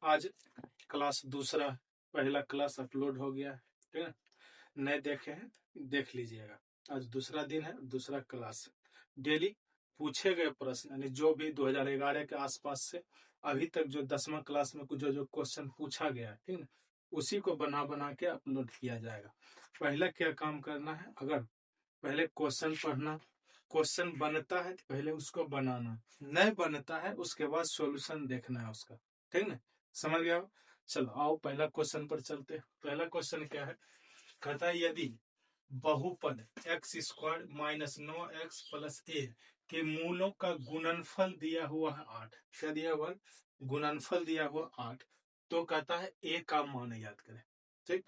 आज क्लास दूसरा, पहला क्लास अपलोड हो गया है, ठीक है। नए देखे हैं देख लीजिएगा। आज दूसरा दिन है, दूसरा क्लास। डेली पूछे गए प्रश्न यानी जो भी 2011 के आसपास से अभी तक जो 10वां क्लास में कुछ जो क्वेश्चन पूछा गया है, ठीक है, उसी को बना बना के अपलोड किया जाएगा। पहला क्या काम करना है, अगर पहले क्वेश्चन पढ़ना, क्वेश्चन बनता है तो पहले उसको बनाना, नहीं बनता है उसके बाद सॉल्यूशन देखना है उसका, ठीक ना। समझ गया हो? चलो आओ पहला क्वेश्चन पर चलते हैं। पहला क्वेश्चन क्या है, कहता है यदि बहुपद x square minus 9x plus A के मूलों का गुणनफल दिया हुआ है 8। क्या दिया हुआ? गुणनफल दिया हुआ 8। तो कहता है ए का मान याद करें, ठीक।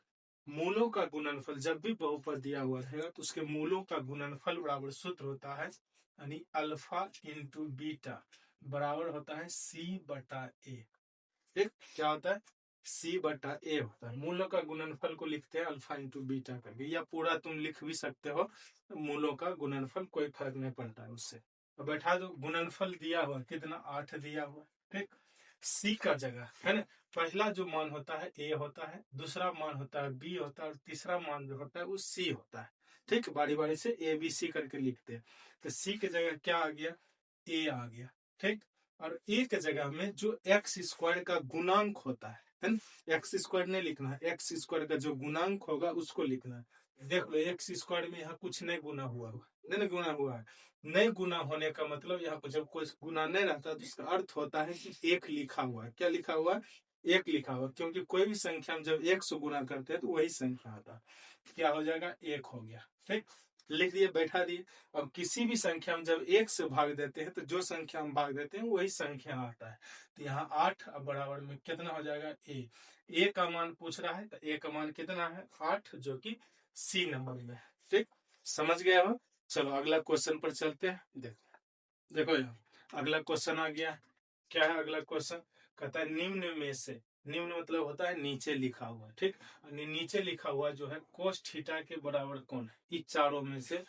मूलों का गुणनफल जब भी बहुपद दिया हुआ रहेगा तो उसके मूलों का गुणनफल बराबर सूत्र होता है यानी अल्फा इंटू बीटा बराबर होता है सी बटा ए। ठीक, क्या होता है? सी बटा ए होता है। मूलों का गुणनफल को लिखते हैं अल्फा इंटू बीटा करके, या पूरा तुम लिख भी सकते हो मूलों का गुणनफल, कोई फर्क नहीं पड़ता है उससे। तो बैठा दो, गुणनफल दिया हुआ कितना, 8 दिया हुआ, ठीक। सी का जगह है ना, पहला जो मान होता है ए होता है, दूसरा मान होता है बी होता है, और तीसरा मान जो होता है वो सी होता है। ठीक, बारी बारी से ए बी सी करके लिखते हैं। तो सी की जगह क्या आ गया, ए आ गया, ठीक। और ए के जगह में जो एक्स स्क्वायर का गुणांक होता है ना, एक्स स्क्वायर नहीं लिखना है, एक्स स्क्वायर का जो गुणांक होगा उसको लिखना है। देख लो एक्स स्क्वायर में यहाँ कुछ नहीं गुना हुआ नहीं गुना हुआ है। नहीं गुना होने का मतलब यहाँ पर जब कोई गुना नहीं रहता तो इसका अर्थ होता है कि एक लिखा हुआ है। क्या लिखा हुआ है? एक लिखा हुआ, क्योंकि कोई भी संख्या में जब एक से गुना करते हैं तो वही संख्या आता है। क्या हो जाएगा? एक हो गया, ठीक। लिख दिए, बैठा दिए। अब किसी भी संख्या में जब एक से भाग देते हैं तो जो संख्या में भाग देते हैं वही संख्या आता है। तो यहाँ 8 बराबर में कितना हो जाएगा, ए का मान पूछ रहा है तो ए का मान कितना है, 8, जो कि सी नंबर में है। ठीक, समझ गया हो? चलो अगला क्वेश्चन पर चलते हैं। देखो यहाँ अगला क्वेश्चन आ गया। क्या है अगला क्वेश्चन? कहता है निम्न में से, निम्न मतलब होता है नीचे लिखा हुआ, ठीक। नीचे लिखा हुआ जो है कोस थीटा के बराबर कौन है? इस चारों में से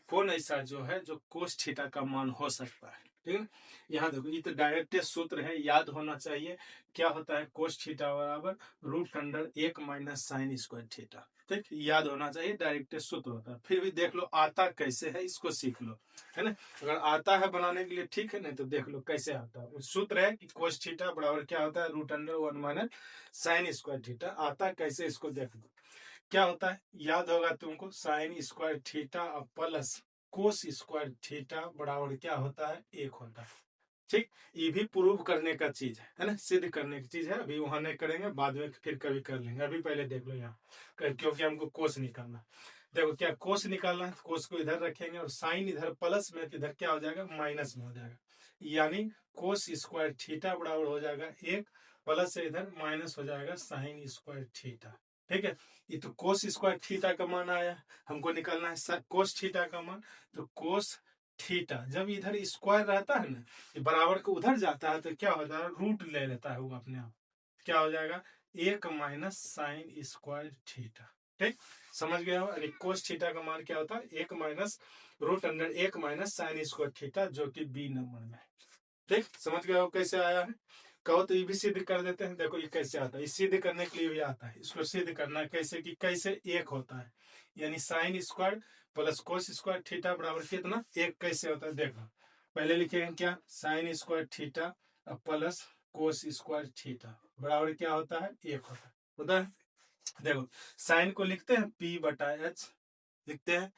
कौन ऐसा जो है जो कोस थीटा का मान हो सकता है? ठीक है, यहाँ देखो ये तो डायरेक्ट सूत्र है, याद होना चाहिए। क्या होता है? कोस थीटा बराबर √1 माइनस साइन स्क्वायर थीटा। ठीक, याद होना चाहिए, डायरेक्ट सूत्र होता है। फिर भी देख लो आता कैसे है, इसको सीख लो, है ना। अगर आता है बनाने के लिए ठीक है, नहीं तो देख लो कैसे आता है। सूत्र है कि कोस थीटा बराबर क्या होता है, √1 माइनस साइन स्क्वायर थीटा। आता कैसे, इसको देख लो। क्या होता है, याद होगा तुमको, साइन स्क्वायर थीटा और प्लस कोस स्क्वायर थीटा बराबर क्या होता है, 1 होता है। ठीक, ये भी प्रूव करने का चीज है ना, सिद्ध करने की चीज है। अभी वहां नहीं करेंगे, बाद में फिर कभी कर लेंगे। अभी पहले देख लो यहाँ, क्योंकि हमको कोस निकालना। देखो क्या कोस निकालना है, कोस को इधर रखेंगे और साइन इधर प्लस में, इधर क्या हो जाएगा, माइनस में हो जाएगा। यानी कोस स्क्वायर थीटा बराबर हो जाएगा 1, प्लस से इधर माइनस हो जाएगा साइन स्क्वायर थीटा। ठीक है, ये तो कोस स्क्वायर थीटा का मान आया, हमको निकालना है कोस थीटा का मान। तो कोस थीटा जब इधर स्क्वायर रहता है ना, ये बराबर को उधर जाता है तो क्या हो जाएगा, रूट ले लेता है वो अपने आप। क्या हो जाएगा, 1 माइनस साइन स्क्वायर थीटा। ठीक, समझ गया हो? अरे कोस थीटा का मान क्या होता है, 1 minus √1 minus sine square theta, जो कि बी नंबर में है। ठीक, समझ गए हो कैसे आया है? कहो तो ये भी सिद्ध कर देते हैं। देखो ये कैसे आता है, ये सिद्ध करने के लिए भी आता है। इसको सिद्ध करना कैसे, कि कैसे 1 होता है, यानी sine square plus cos square theta बराबर कितना, 1 कैसे होता है देखो। पहले लिखेंगे क्या, sine square theta plus cos square theta बराबर क्या होता है, 1 होता है। देखो साइन को लिखते हैं p/h, लिखते हैं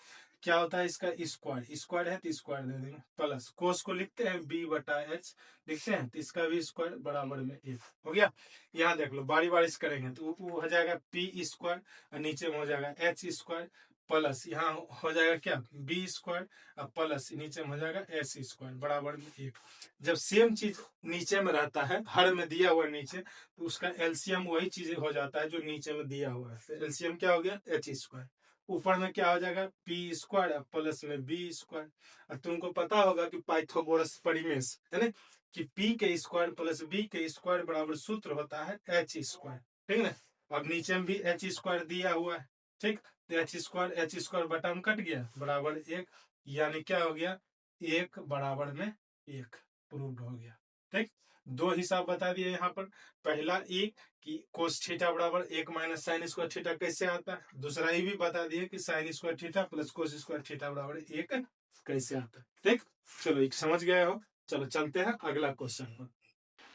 क्या होता है इसका स्क्वायर, स्क्वायर है तो स्क्वायर दे देंगे, प्लस कोस को लिखते हैं b/h, लिखते हैं तो इसका भी स्क्वायर बराबर में 1 हो गया। यहाँ देख लो बारी बारी से करेंगे तो वो हो जाएगा p स्क्वायर और नीचे में हो जाएगा h स्क्वायर, प्लस यहाँ हो जाएगा क्या, b स्क्वायर और प्लस नीचे में हो जाएगा s स्क्वायर बराबर में 1। जब सेम चीज नीचे में रहता है, हर में दिया हुआ नीचे, तो उसका एलसीएम वही चीज हो जाता है जो नीचे में दिया हुआ है। तो एलसीएम क्या हो गया, h स्क्वायर। ऊपर में क्या हो जाएगा, पी स्क्वायर प्लस में बी स्क्वायर। और तुमको पता होगा कि पाइथागोरस परिमेय है ना, कि पी के स्क्वायर प्लस बी के स्क्वायर बराबर सूत्र होता है एच स्क्वायर। ठीक ना, अब नीचे में भी एच स्क्वायर दिया हुआ है। ठीक, तो एच स्क्वायर बटा में कट गया बराबर 1, यानी क्या हो गया, 1 बराबर में 1 प्रूव्ड हो गया। ठीक, दो हिसाब बता दिए यहाँ पर। पहला ई कि कोस थीटा बराबर 1 माइनस साइन स्क्वायर थीटा कैसे आता है। दूसरा ये भी बता दिए कि sine square theta plus cos square theta बराबर 1 कैसे आता है। ठीक, चलो एक समझ गए हो। चलो चलते हैं अगला क्वेश्चन पर।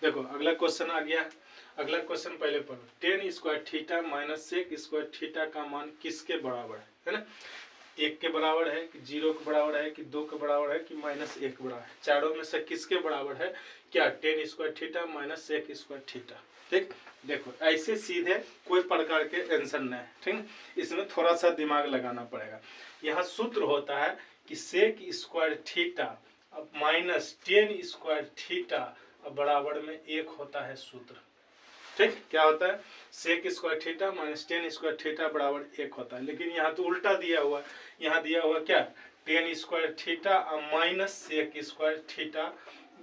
देखो अगला क्वेश्चन आ गया। अगला क्वेश्चन पहले पढ़ो। Tan square theta minus sec square theta का मान किसके बराबर है ना। 1 के बराबर है कि 0 के बराबर है कि 2 के बराबर है कि माइनस 1 के बराबर है। चारों में से किसके बराबर है क्या। Tan square theta minus sec square theta. ठीक, देखो ऐसे सीधे कोई प्रकार के आंसर नहीं है। ठीक, इसमें थोड़ा सा दिमाग लगाना पड़ेगा। यहाँ सूत्र होता है कि sec square theta minus tan square theta बराबर में 1 होता है सूत्र। ठीक, क्या होता है sec square theta minus tan square theta बराबर 1 होता है। लेकिन यहाँ तो उल्टा दिया हुआ है। यहाँ दिया हुआ क्या tan square theta minus sec square theta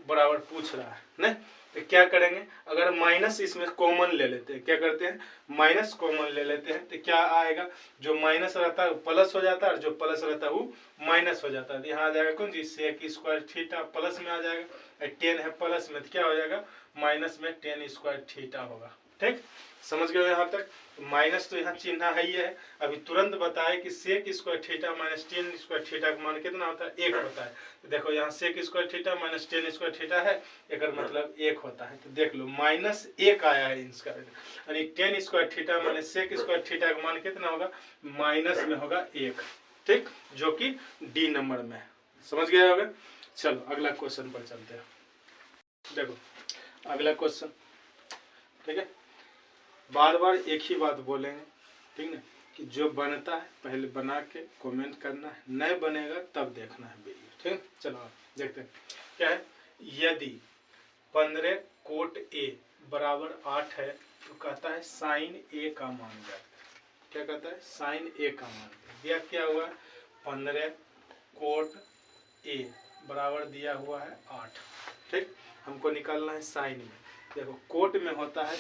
बराबर पूछ रहा है ना। तो क्या करेंगे, अगर माइनस इसमें कॉमन ले लेते हैं, क्या करते हैं माइनस कॉमन ले लेते हैं, तो क्या आएगा जो माइनस रहता है प्लस हो जाता है और जो प्लस रहता है वो माइनस हो जाता है। यहाँ आ जाएगा कौन जी सेक स्क्वायर थीटा प्लस में आ जाएगा, 10 है प्लस में तो क्या हो जाएगा माइनस में टेन स्क्वायर थीटा होगा। ठीक, समझ गए यहाँ तक। माइनस तो यहाँ चिन्ह है ही है। अभी तुरंत बताए कि sec square theta minus tan square theta का मान कितना होता है 1 होता है। तो देखो यहाँ sec square theta minus tan square theta है, एक मतलब 1 होता है। तो देख लो माइनस 1 आया है इसका, यानी tan square theta minus sec square theta का मान कितना होगा माइनस में होगा 1। ठीक, जो कि डी नंबर में है। समझ गए होगा। चलो अगला क्वेश्चन पर चलते हैं। देखो अगला क्वेश्चन, ठीक है, बार बार एक ही बात बोलेंगे, ठीक है, कि जो बनता है पहले बना के कमेंट करना है, नहीं बनेगा तब देखना है वीडियो। ठीक, चलो देखते हैं क्या है। यदि 15 कोट ए बराबर 8 है तो कहता है साइन ए का मान ज्ञात। क्या कहता है साइन ए का मान दिया क्या हुआ है 15 कोट ए बराबर दिया हुआ है 8। ठीक, हमको निकालना है साइन में। देखो कोट में होता है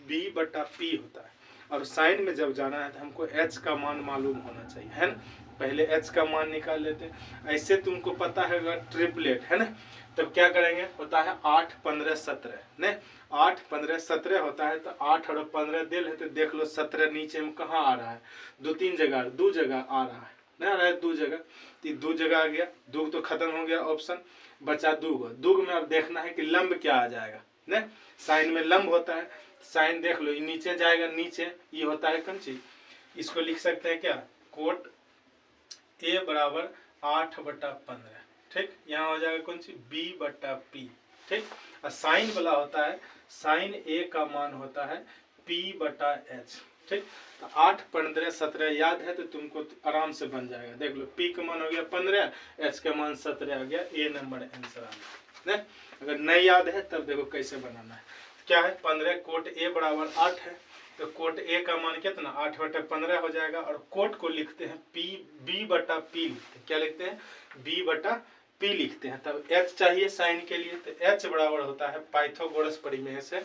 b बटा p होता है और साइन में जब जाना है तो हमको h का मान मालूम होना चाहिए, है ना। पहले h का मान निकाल लेते हैं। ऐसे तुमको पता है अगर ट्रिपलेट है ना, तब क्या करेंगे होता है 8 15 17 ने 8 15 17 होता है। तो 8 और 15 दिल है तो देख लो 17 नीचे में कहाँ आ रहा है 2-3 जगह 2 जगह आ रहा है ना, आ रहा है 2 जगह। तो 2 जगह आ गया, 2 तो खत्म हो गया ऑप्शन, बचा 2 में अब देखना है कि लंब क्या आ जाएगा ने। साइन में लंब होता है, साइन देख लो नीचे जाएगा, नीचे ये होता है कौन चीज, इसको लिख सकते हैं क्या कोट ए बराबर 8 बटा 15। ठीक, यहाँ हो जाएगा कौन सी b बटा p। ठीक, और साइन वाला होता है साइन a का मान होता है p बटा h। ठीक, तो 8 15 17 याद है तो तुमको आराम से बन जाएगा। देख लो p का मान हो गया 15, h का मान 17 आ गया, a नंबर आंसर आ गया। अगर नहीं याद है तब देखो कैसे बनाना है। क्या है 15 कोट a बराबर 8 है तो कोट a का मान कितना 8 बटा 15 हो जाएगा। और कोट को लिखते हैं b बटा p लिखते हैं। क्या लिखते हैं b बटा p लिखते हैं। तब h चाहिए साइन के लिए, तो h बराबर होता है पाइथागोरस प्रमेय से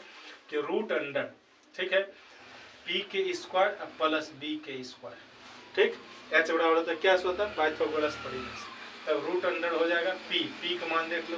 कि रूट अंडर, ठीक है, p के स्क्वायर प्लस b के स्क्वायर। ठीक, h बराबर होता है क्या होता है पाइथागोरस प्रमेय से। तब रूट अंडर हो जाएगा p का मान देख लो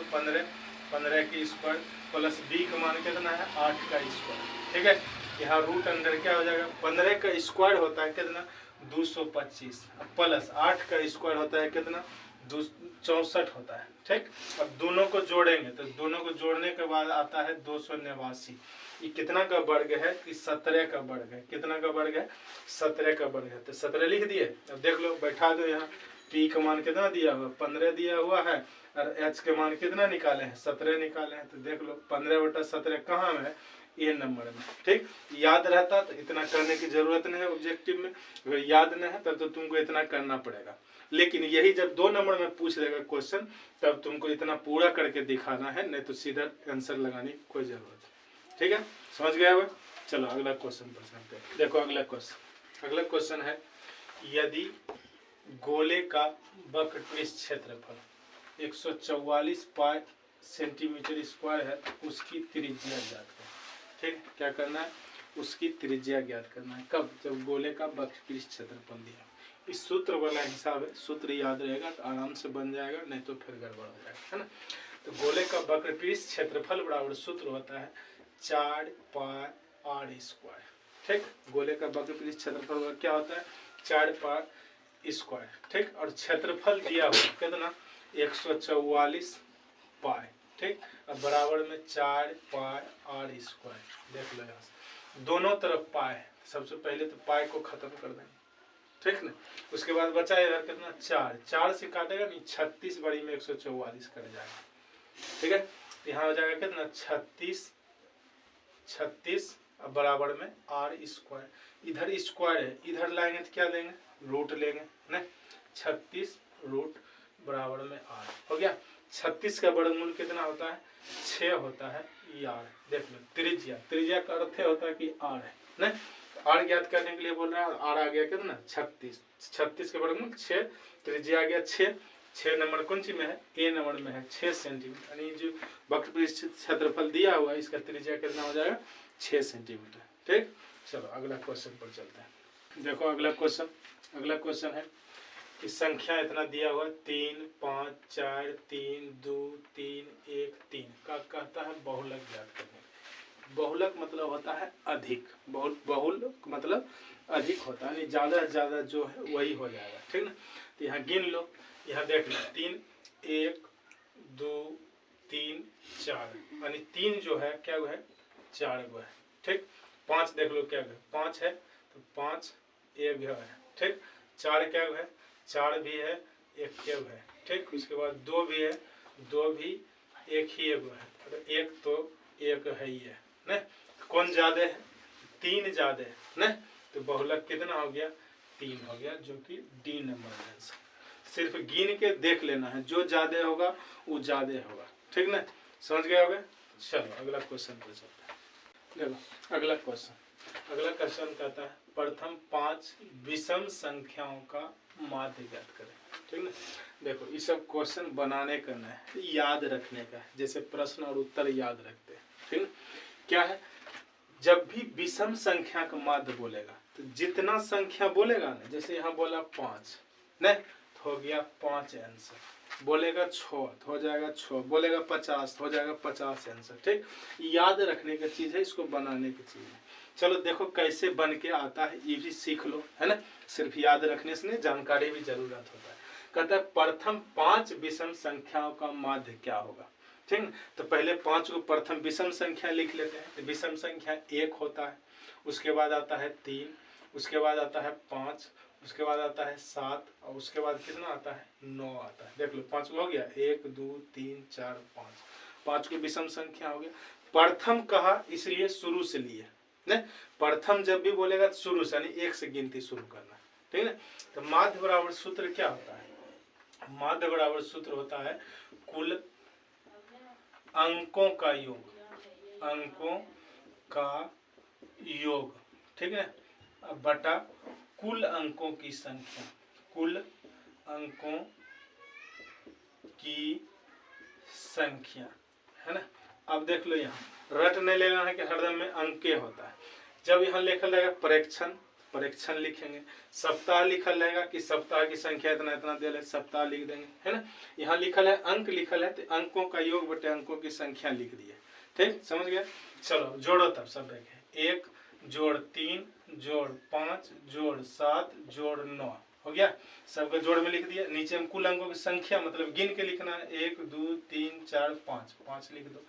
15 के स्क्वायर प्लस b का मान कितना है 8 का स्क्वायर। ठीक है, यहाँ रूट अंडर क्या हो जाएगा 15 का स्क्वायर होता है कितना 225 प्लस 8 का स्क्वायर होता है कितना 64 होता है। ठीक, अब दोनों को जोड़ेंगे तो दोनों को जोड़ने के बाद आता है 289। ये कितना का वर्ग है कि 17 का वर्ग है। कितना का वर्ग है 17 का वर्ग है, तो 17 लिख दिए। अब देख लो बैठा दो यहाँ p का मान कितना दिया हुआ 15 दिया हुआ है और h के मान कितना निकाले हैं 17 निकाले हैं। तो देख लो 15 बटा 17 कहाँ में है ए नंबर में। ठीक, याद रहता तो इतना करने की जरूरत नहीं है ऑब्जेक्टिव में, अगर याद नहीं है तब तो तुमको इतना करना पड़ेगा। लेकिन यही जब 2 नंबर में पूछ देगा क्वेश्चन तब तुमको इतना पूरा करके दिखाना है, नहीं तो सीधा आंसर लगाने की कोई जरूरत है। ठीक है, समझ गया हुआ। चलो अगला क्वेश्चन पर चलते हैं। देखो अगला क्वेश्चन है यदि गोले का वक्रपृष्ठ क्षेत्रफल 144 पाई सेंटीमीटर स्क्वायर है उसकी त्रिज्या ज्ञात करें। ठीक, क्या करना है उसकी त्रिज्या ज्ञात करना है। कब जब गोले का वक्रपृष्ठ क्षेत्रफल दिया। इस सूत्र वाला हिसाब है, सूत्र याद रहेगा तो आराम से बन जाएगा, नहीं तो फिर गड़बड़ हो जाएगा, है ना। तो गोले का वक्रपृष्ठ क्षेत्रफल बराबर सूत्र होता है 4 पाई r स्क्वायर। ठीक, गोले का वक्रपृष्ठ क्षेत्रफल क्या होता है 4 पाई स्क्वायर। ठीक, और क्षेत्रफल दिया हुआ कितना 144 पाई। ठीक, अब बराबर में 4 पाई r स्क्वायर। देख लो यहाँ से दोनों तरफ पाई है, सबसे पहले तो पाई को खत्म कर देंगे। ठीक ना, उसके बाद बचा इधर कितना 4 से काटेगा नहीं 36 बड़ी में 144 कट जाएगा। ठीक है, यहाँ हो जाएगा कितना 36 अब बराबर में r स्क्वायर। इधर स्क्वायर है, इधर लाएंगे तो क्या लेंगे रूट लेंगे ना, 36 रूट बराबर में r हो गया। 36 का वर्गमूल कितना होता है 6 होता है r। देख लो त्रिज्या का अर्थ होता है कि r है ना, r ज्ञात करने के लिए बोल रहा है। r आ गया कितना 36 का वर्गमूल 6, त्रिज्या आ गया 6 नंबर कौन सी में है a नंबर में है 6 सेंटीमीटर। यानी जो वक्रपृष्ठ क्षेत्रफल दिया हुआ है इसका त्रिज्या कितना हो जाएगा 6 सेंटीमीटर। ठीक, चलो अगला क्वेश्चन पर चलते हैं। देखो अगला क्वेश्चन है कि संख्या इतना दिया हुआ 3 5 4 3 2 3 1 3 का कहता है बहुलक ज्ञात करने। बहुलक मतलब होता है अधिक, बहुल मतलब अधिक होता है, ज्यादा से ज्यादा जो है वही हो जाएगा। ठीक ना, तो यहाँ गिन लो, यहाँ देख लो 3 1 2 3 4 यानी 3 जो है क्या है 4 गो है। ठीक, 5 देख लो क्या है 5 है तो 5 एक है। ठीक, 4 क्या है 4 भी है, 1 क्या है। ठीक, उसके बाद 2 भी है, 2 भी एक ही एगो है, तो 1 तो 1 है ही है न। कौन ज्यादा है 3 ज्यादा है न, तो बहुलक कितना हो गया 3 हो गया, जो कि डी नंबर आंसर। सिर्फ गिन के देख लेना है, जो ज्यादा होगा वो ज्यादा होगा। ठीक ना, समझ गए होगे। चलो अगला क्वेश्चन पर चलते हैं। देखो अगला क्वेश्चन कहता है प्रथम 5 विषम संख्याओं का माध्य ज्ञात करें। ठीक ना, देखो ये सब क्वेश्चन बनाने करना है, याद रखने का, जैसे प्रश्न और उत्तर याद रखते हैं। ठीक ना, क्या है जब भी विषम संख्या का माध्य बोलेगा तो जितना संख्या बोलेगा ना, जैसे यहाँ बोला 5 न तो हो गया 5 आंसर, बोलेगा 6 तो हो जाएगा 6, बोलेगा 50 तो हो जाएगा 50 आंसर। ठीक, याद रखने का चीज है, इसको बनाने की चीज है। चलो देखो कैसे बन के आता है ये भी सीख लो, है ना। सिर्फ याद रखने से नहीं, जानकारी भी जरूरत होता है। कहता है प्रथम 5 विषम संख्याओं का माध्य क्या होगा। ठीक, तो पहले 5 को प्रथम विषम संख्या लिख लेते हैं। तो विषम संख्या 1 होता है, उसके बाद आता है 3, उसके बाद आता है 5, उसके बाद आता है 7 और उसके बाद कितना आता है 9 आता है। देख लो 5 हो गया 1 2 3 4 5 को विषम संख्या हो गया। प्रथम कहा इसलिए शुरू से लिए न, प्रथम जब भी बोलेगा तो शुरू से यानी 1 से गिनती शुरू करना। ठीक है, तो माध्य बराबर सूत्र क्या होता है, माध्य बराबर सूत्र होता है कुल अंकों का योग। ठीक है, अब बटा कुल अंकों की संख्या, कुल अंकों की संख्या, है ना। अब देख लो यहाँ रट नहीं लेना है कि हरदम में अंके होता है। जब यहाँ लिखा रहेगा परीक्षण लिखेंगे, सप्ताह लिखल रहेगा कि सप्ताह की संख्या इतना इतना दे रहे सप्ताह लिख देंगे, है ना। यहाँ लिखल है अंक लिखल है तो अंकों का योग बटे अंकों की संख्या लिख दिए। ठीक, समझ गया। चलो जोड़ो तब सब देखें, 1 जोड़ 3 जोड़ 5 जोड़ 7 जोड़ 9 हो गया, सबके जोड़ में लिख दिया। नीचे में कुल अंकों की संख्या मतलब गिन के लिखना है 1 2 3 4 5 लिख दो।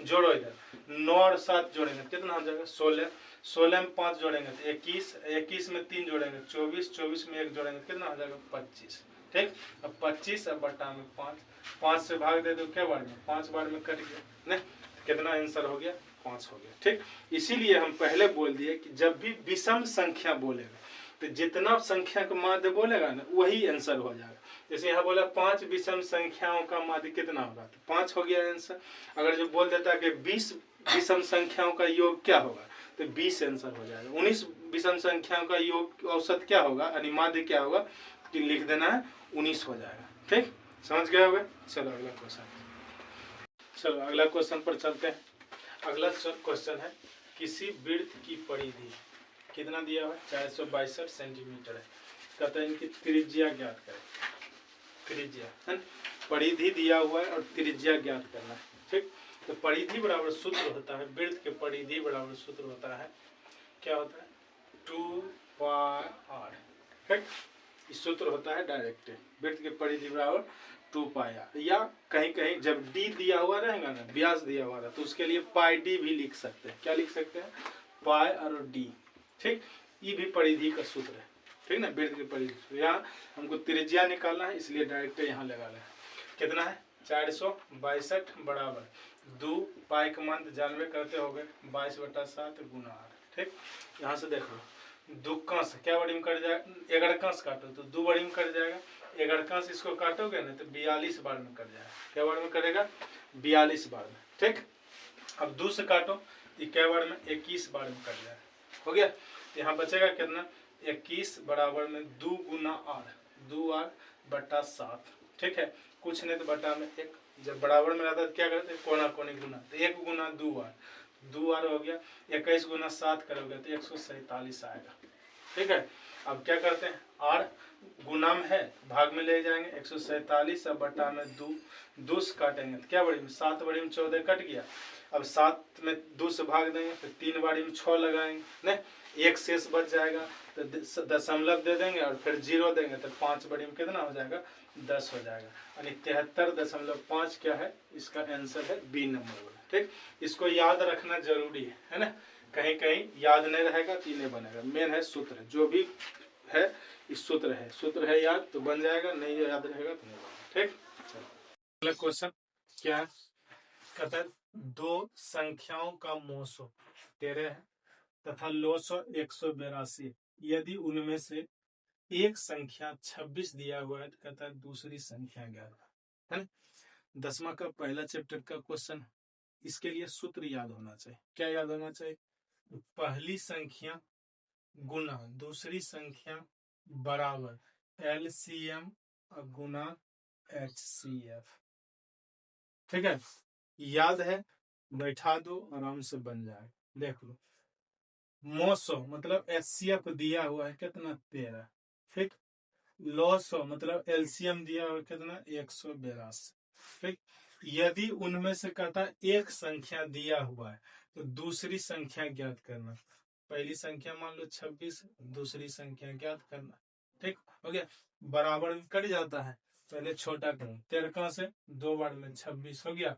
जोड़ो इधर 9 और 7 जोड़ेंगे कितना हो जाएगा 16 में 5 जोड़ेंगे तो 21 में 3 जोड़ेंगे 24 में 1 जोड़ेंगे कितना हो जाएगा 25। ठीक, अब 25 अब बटा में 5 से भाग दे दो क्या बार में 5 बार में कट गया न, कितना आंसर हो गया 5 हो गया। ठीक, इसीलिए हम पहले बोल दिए कि जब भी विषम संख्या बोलेगा तो जितना संख्या का माध्य बोलेगा ना वही आंसर हो जाएगा। जैसे यहाँ बोला 5 विषम संख्याओं का माध्य कितना होगा तो 5 हो गया आंसर। अगर जो बोल देता है कि 20 विषम संख्याओं का योग क्या होगा तो 20 आंसर हो जाएगा। 19 विषम संख्याओं का योग औसत क्या होगा यानी माध्य क्या होगा कि लिख देना है 19 हो जाएगा। ठीक, समझ गए होंगे। चलो अगला क्वेश्चन पर चलते हैं। अगला क्वेश्चन है किसी वृत्त की परिधि कितना दिया हुआ है 462 सेंटीमीटर है। कहते हैं इनकी त्रिज्या ज्ञात करें। त्रिज्या है परिधि दिया हुआ है और त्रिज्या ज्ञात करना है। ठीक, तो परिधि बराबर सूत्र होता है, वृत्त के परिधि बराबर सूत्र होता है, क्या होता है 2πr। ठीक, इस सूत्र होता है डायरेक्ट, वृत्त के परिधि बराबर 2πr, या कहीं कहीं जब d दिया हुआ रहेगा ना, व्यास दिया हुआ रहा, तो उसके लिए πd भी लिख सकते हैं। क्या लिख सकते हैं, पाई और d। ठीक, ये भी परिधि का सूत्र है। ठीक ना, वृत्त के परिधि। यहाँ हमको त्रिज्या निकालना है, इसलिए डायरेक्ट यहाँ लगा लें। कितना है 462 बराबर 2 पाई का मान जानवे करते हो गए 22/7 गुना 8। ठीक, यहाँ से देखो 2 कंस क्या बड़ी में कट जाएगा, 11 कंस काटो तो 2 बड़ी में कट जाएगा, 11 कंस इसको काटोगे ना तो 42 बार में कट जाएगा। क्या बार में कटेगा 42 बार में। ठीक, अब 2 से काटो ये क्या बार में 21 बार में कट जाएगा। हो गया, यहाँ बचेगा कितना 21 बराबर में 2 गुना r, 2r/7। ठीक है, कुछ नहीं तो बटा में 1, जब बराबर में रहता है क्या करते हैं कोना कोनी गुना, तो 1 गुना 2r, 2r हो गया, 21 गुना 7 करोगे तो 147 आएगा। ठीक है, अब क्या करते हैं r गुना में है भाग में ले जाएंगे 147 और बटा में 2 से काटेंगे तो क्या बड़ी में 7 बड़ी में 14 कट गया। अब 7 में 2 से भाग देंगे तो 3 बारी में 6 लगाएंगे, नहीं 1 शेष बच जाएगा तो दशमलव दे देंगे और फिर 0 देंगे तो 5 बड़ी में कितना हो जाएगा 10 हो जाएगा, यानी 73.5 क्या है इसका आंसर है बी नंबर वाला। ठीक, इसको याद रखना जरूरी है ना, कहीं कहीं याद नहीं रहेगा तो नहीं बनेगा। मेन है सूत्र, जो भी है इस सूत्र है याद तो बन जाएगा, नहीं याद रहेगा तो नहीं बनेगा। ठीक, चलो क्वेश्चन क्या है, कहता है 2 संख्याओं का मोसो 13 है तथा लोसो 182, यदि उनमें से एक संख्या 26 दिया हुआ है तो कहता है दूसरी संख्या 11 है ना। 10वां का पहला चैप्टर का क्वेश्चन, इसके लिए सूत्र याद होना चाहिए। क्या याद होना चाहिए, पहली संख्या गुना दूसरी संख्या बराबर LCM गुना HCF। ठीक है, याद है, बैठा दो आराम से बन जाए। देख लो मोसो मतलब HCF दिया हुआ है कितना 13। ठीक, लोसो मतलब LCM दिया हुआ है कितना 182। ठीक, यदि उनमें से कहता एक संख्या दिया हुआ है तो दूसरी संख्या ज्ञात करना। पहली संख्या मान लो 26, दूसरी संख्या ज्ञात करना। ठीक, हो गया, बराबर कट जाता है, पहले छोटा करो 13 से 2 बार में 26 हो गया।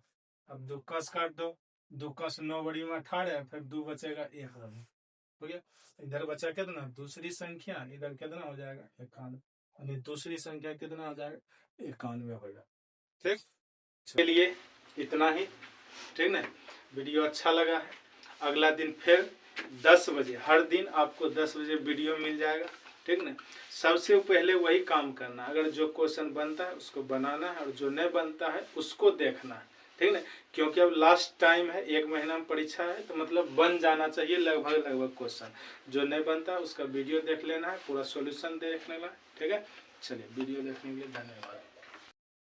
अब 2 का काट दो, 2 का 9 बड़ी में 18, फिर 2 बचेगा 1 हो गया। इधर बचा कितना दूसरी संख्या, इधर कितना हो जाएगा 91, दूसरी संख्या कितना हो जाएगा 91 होगा। ठीक, के लिए इतना ही। ठीक ना, वीडियो अच्छा लगा है, अगला दिन फिर 10 बजे, हर दिन आपको 10 बजे वीडियो मिल जाएगा। ठीक ना, सबसे पहले वही काम करना, अगर जो क्वेश्चन बनता है उसको बनाना है और जो नहीं बनता है उसको देखना है। ठीक ना, क्योंकि अब लास्ट टाइम है, 1 महीना में परीक्षा है, तो मतलब बन जाना चाहिए लगभग क्वेश्चन। जो नहीं बनता उसका वीडियो देख लेना है, पूरा सॉल्यूशन देख लेना है। ठीक है, चलिए वीडियो देखने के लिए धन्यवाद।